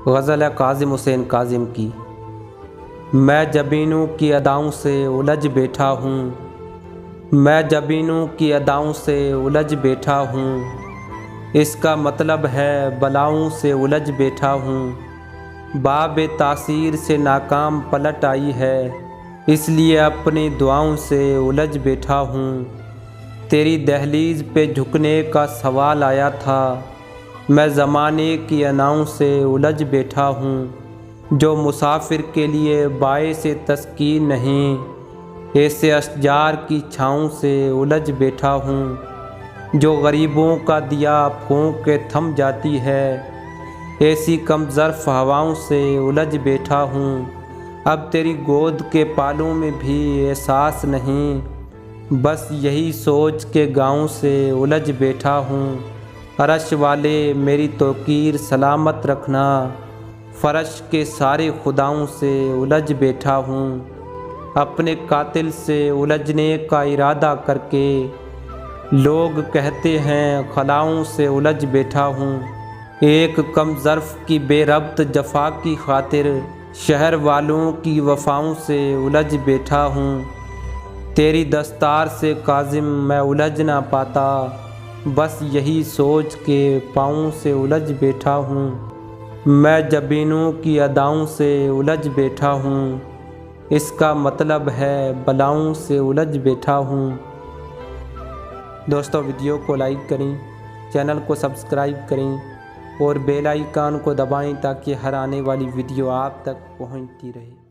غزل ہے کاظم حسین کاظم کی۔ میں جبینوں کی اداؤں سے الجھ بیٹھا ہوں، میں جبینوں کی اداؤں سے الجھ بیٹھا ہوں، اس کا مطلب ہے بلاؤں سے الجھ بیٹھا ہوں۔ باب تاثیر سے ناکام پلٹ آئی ہے، اس لیے اپنی دعاؤں سے الجھ بیٹھا ہوں۔ تیری دہلیز پہ جھکنے کا سوال آیا تھا، میں زمانے کی اناؤں سے الجھ بیٹھا ہوں۔ جو مسافر کے لیے باعث تسکین نہیں، ایسے اشجار کی چھاؤں سے الجھ بیٹھا ہوں۔ جو غریبوں کا دیا پھونک کے تھم جاتی ہے، ایسی کم ظرف ہواؤں سے الجھ بیٹھا ہوں۔ اب تیری گود کے پالوں میں بھی احساس نہیں، بس یہی سوچ کے گاؤں سے الجھ بیٹھا ہوں۔ عرش والے میری توقیر سلامت رکھنا، فرش کے سارے خداؤں سے الجھ بیٹھا ہوں۔ اپنے قاتل سے الجھنے کا ارادہ کر کے لوگ کہتے ہیں خلاؤں سے الجھ بیٹھا ہوں۔ ایک کم ظرف کی بے ربط جفا کی خاطر شہر والوں کی وفاؤں سے الجھ بیٹھا ہوں۔ تیری دستار سے کاظم میں الجھ نہ پاتا، بس یہی سوچ کے پاؤں سے الجھ بیٹھا ہوں۔ میں جبینوں کی اداؤں سے الجھ بیٹھا ہوں، اس کا مطلب ہے بلاؤں سے الجھ بیٹھا ہوں۔ دوستو ویڈیو کو لائک کریں، چینل کو سبسکرائب کریں اور بیل آئیکن کو دبائیں تاکہ ہر آنے والی ویڈیو آپ تک پہنچتی رہے۔